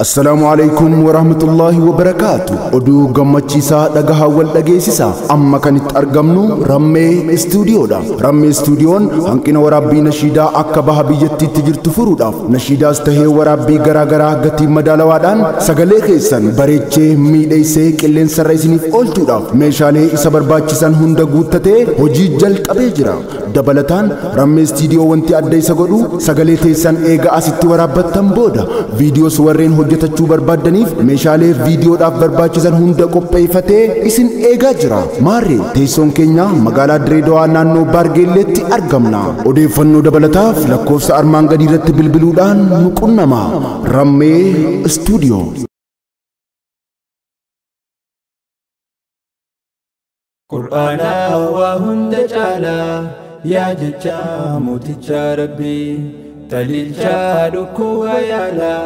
السلام عليكم ورحمة الله وبركاته. أدو غمچيسا دغها ول دغيسيسا اما كانت ارغمنو رمي استوديو دا رمي استوديون هنكنا ورابي نشيدا اكا بهبيتي تجرت فروداف نشيدا استهي ورابي غرا غرا غتي مدالوادان سغلي خيسن بريچه ميديسي كلين سرايسنيف اولتوداف ميشالي سبرباچسن هند غوتته هوجي جلقبي جرا دبلتان رمي استوديو وانتي اداي سغدو سغلي تيسن ايغا اسيتي ورابتن بودا فيديو سورين جتچو بربادنيف ميشالي فيديو داف برباچسن هوندا قوبيفته اسن ايغا جرا ماري تيسون كينيا مغالا دريدوا نانو بارغيلتي ارغمنا اوديفنو دبلتاف لكوفس ارمان غديرت بلبلودان نقنما رمي استوديو قرآنا وهند جالا يا ججا موتجا ربي تليل جادوكو يالا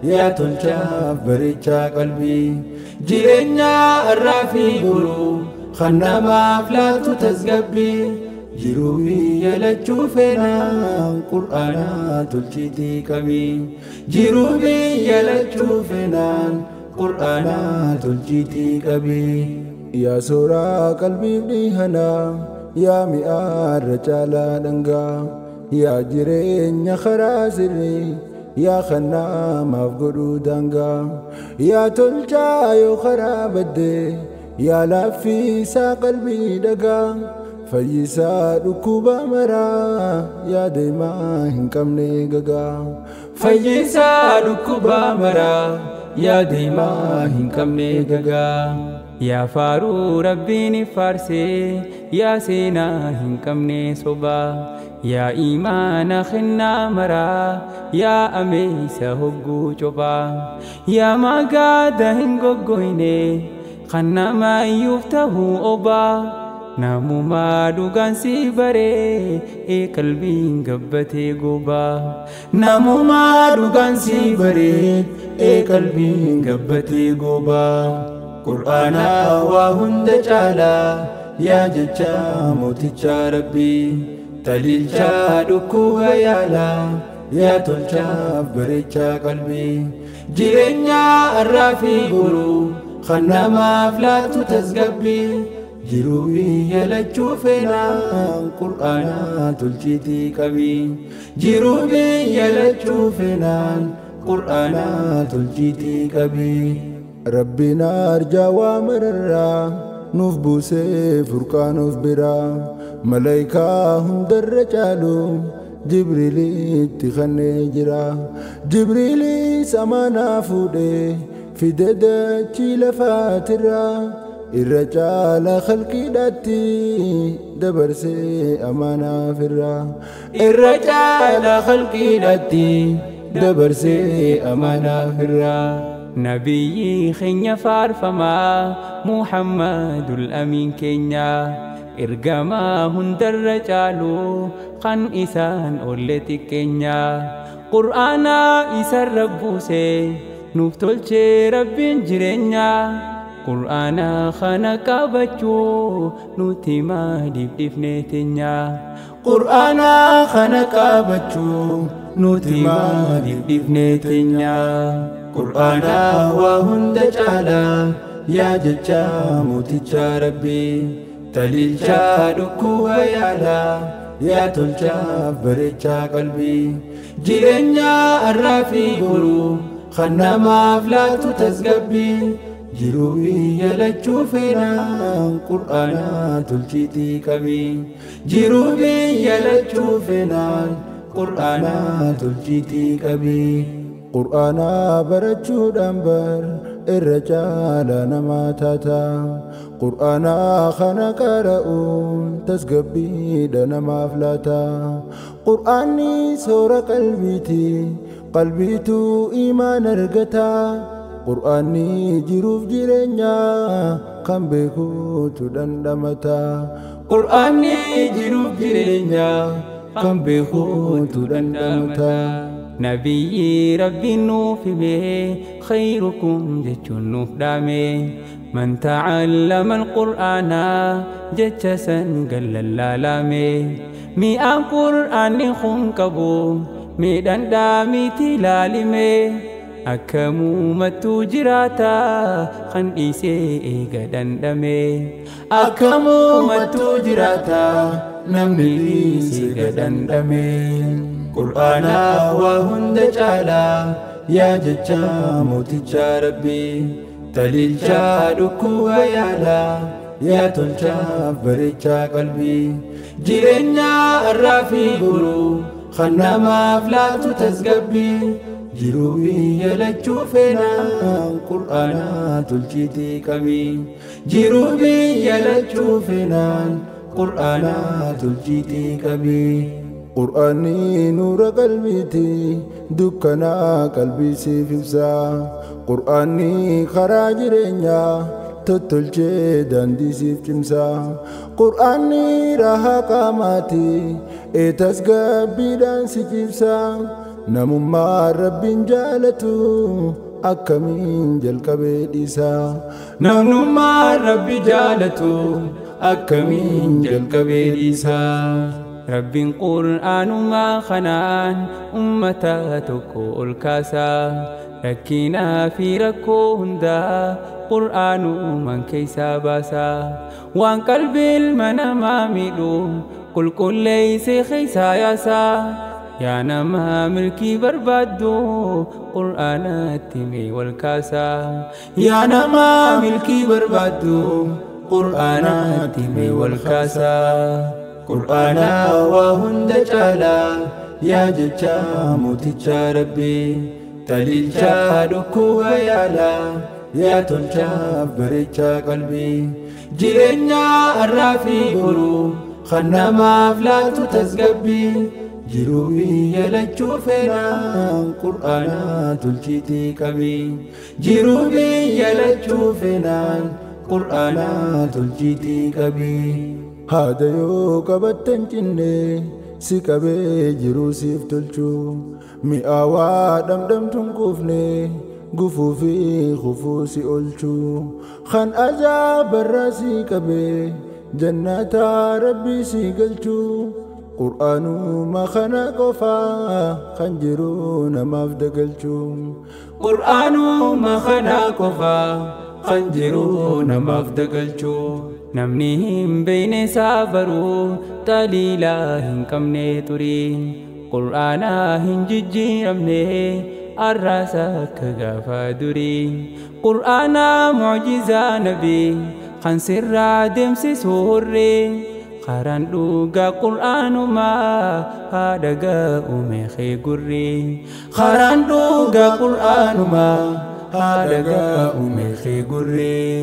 يا تلجا بريجا قلبي جيرنا الرافي قلو خنا ما فلاتو تزقبي جيروبي يلجو فينا قرآنا تلجيتي كبي جيروبي يلجو فينا قرآنا تلجيتي كبي يا سورا قلبي بنيهنا يا مئار رجالا دنگا يا جيرين خراسري يا خنا مفقدو دنگا يا تلجا يو خرابدي يا لافيسا قلبي دقا فيسا ركوبا مرا يا ديما هنكم نيقا فيسا ركوبا مرا يا ديما هنكم نيقا يا فارو ربيني فارسي يا سينا هنكم نيسوبا يا إيمان خنا مرا يا أميسا هقو جبا يا ما قاد هنقو قويني خنا ما يفتهو أوبا نامو ما دوغان سيبري اي قلبي قبتي قوبا نامو ما دوغان سيبري اي قلبي قبتي قوبا قرآنا وهند جالا يا ججا موتجا ربي تليل جادوكو يالا يا تلجا بريجا قلبي جيرنا الرافي قلو خنا ما فلاتو تزقبي جيروبي يلجو فينا قرآنا تلجيتي كبي جيروبي يلجو فينا قرآنا تلجيتي كبي ربنا أرجى ومررا نوف بوسي فرقان نوف برا ملايكا هم در جالو جبريلي تخني جرا جبريلي سمانا فودي في ددتي لفاترا الرجال خلقي داتي دبرسي أمانا فرا الرجال خلقي داتي دبرسي أمانا فرا نبي خنيا فارفما محمد الأمين كينيا إرقما هندر رجالو قن إسان أولتي كينيا قرآنا إسان ربوسي نفتلشي ربين جرينيا قرآنا خانقا بچو نوتما دفنتنيا قرآنا خانقا بچو نوتما دفنتنيا قرآنا وهند جالا يا ججا موتجا ربي تليل جادوكو يالا يا تلجا بريجا قلبي جيرنا الرافي قلو خنا ما فلاتو تزقبي جيروبي يلجو فينا قرآنا تلجيتي كبي جيروبي يلجو فينا قرآنا تلجيتي كبي قرآنا برچو دنبر الرجال نماتاتا قرآنا خانا قرؤون تسقبي دنما فلاتا قرآني سورة قلبيتو إيمان ارغتا قرآني جروف جيرنيا كم بيكو تدندمتا قرآني جروف جيرنيا كم بيكو تدندمتا نبي ربي نوف به خيركم جتشن نوف دامي من تعلم القرآن جتشسا قل اللالامي مئة قرآن خنكبو ميدان دامي تلالمي akkamumatu jiraata kan dhiisee eega dandhame akkamumatu jiraata namni dhiisee eega dandhame qur'aana waa hunda caala yaa jecha mooticha rabbii taliilcha dhukkuba yaala yaa tolchaaf bareecha qalbii jireenya har'aa fi boruu kan namaaf laatu tasgabbii jiruu biyya lachuu feenaan qur'aana tolchiitii qabii jiruu biyya lachuu feenaan qur'aana tolchiitii qabii qur'aanni nuura qalbiiti dukkanaa qalbii siif ibsa qur'aanni karaa jireenyaa tottolchee daandii siif cimsa qur'aanni rahaa qaamaati tasgabbiidhaan si cibsa namummaa rabbiin jaalatu akkamiin jalqabee dhiisa namummaa rabbi jaalatu akkamiin jalqabee dhiisa rabbiin qur'aanumaa kanaan ummata tokko ol kaasa rakkinaa fi rakkoo hundaa qur'aanumaan keessaa baasa waan qalbii ilma namaa miidhu qulqulleessee keessaa yaasa yaa nama milkii barbaaddu qur'aanatti mee wal kaasa yaa nama milkii barbaaddu qur'aanatti mee wal kaasa qur'aana waa hunda caala yaa jecha mooticha rabbii taliilcha dhukkuba yaala yaa tolchaaf bareecha qalbii jireenya har'aa fi boruu kan namaaf laatu tasgabbii jiruu biyya lachuu feenaan qur'aana tolchiitii qabii jiruu biyya lachuu feenaan qur'aana tolchiitii qabii haada yoo qabattan cinne si qabee jiruu siif tolchuu mi'aawaa dhamdhamtuun quufne gufuu fi kufuu si oolchuu kan ajaa'ibarraa si qabee jannata rabbii si galchuu qur'aanuma kana qofaa kan jiru namaaf dagalchuu qur'aanuma kana qofaa kan jiru namaaf dagalchuu namni hin beekne isaa baruu daliilaa hin qabne turii qur'aana hin jijjiiramne arraasa akka gaafa durii qur'aana mucjizaa nabii kan sirraa deemsisuu horree karaan dhugaa qur'aanumaa haadha ga'ume kee gurrii karaan dhugaa qur'aanumaa haadha ga'ume kee gurrii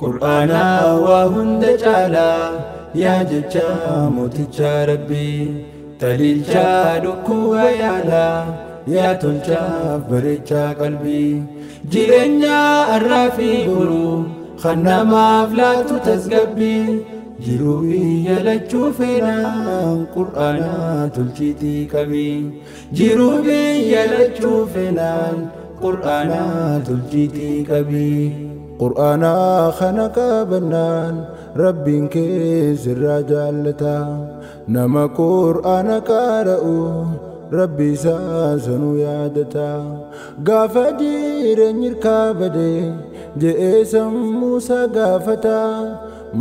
qur'aana waa hunda caala yaa jecha mooticha rabbii taliilcha dhukkuba yaala yaa tolchaaf bareecha qalbii jireenya har'aa fi boruu kan namaaf laatu tasgabbii jiruu biyya lachuu feenaan qur'aana tolchiitii qabii jiruu biyya lachuu feenaan qur'aana tolchiitii qabii qur'aana kana qabannaan rabbiin kee sirraa jaallata nama qur'aana qara'u rabbi isaa sanuu yaadata gaafa jireenyi irkaa badee je'ee sammuusaa gaafata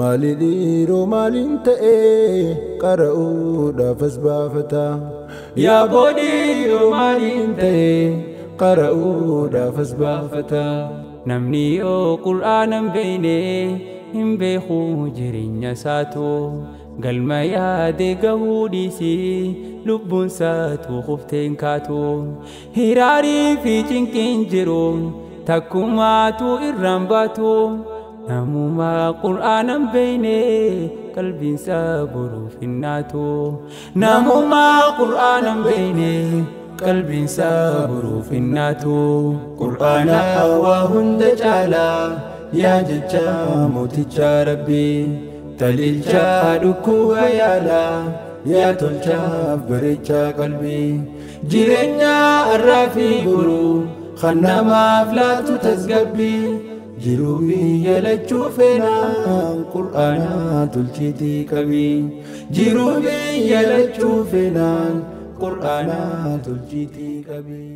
maali dhiiroo maaliin ta'ee qara'uudhaaf as baafata yaa boodhiiroo maaliin ta'ee qara'uudhaaf as baafata namni yoo qur'aana hin beekne hin beeku jireenya isaatu galma yaadee gahuu dhiisii lubbuun isaatu kufteen kaatu hiraarii fi cinqiin jiru takkumaatu irraan baatu namuma qur'aana hin beekne qalbiinsaa boruuf hin naatu namuma qur'aana hin beekne qalbiinsaa boruuf hin naatu qur'aana waa hunda caala yaa jecha mooticha rabbii taliilcha dhukkuba yaala yaa tolchaaf bareecha qalbii jireenya har'aa fi boruu kan namaaf laatu tasgabbii jiruu biyya lachuu feenaan qur'aana tolchiitii qabii jiruu biyya lachuu feenaan qur'aana tolchiitii qabii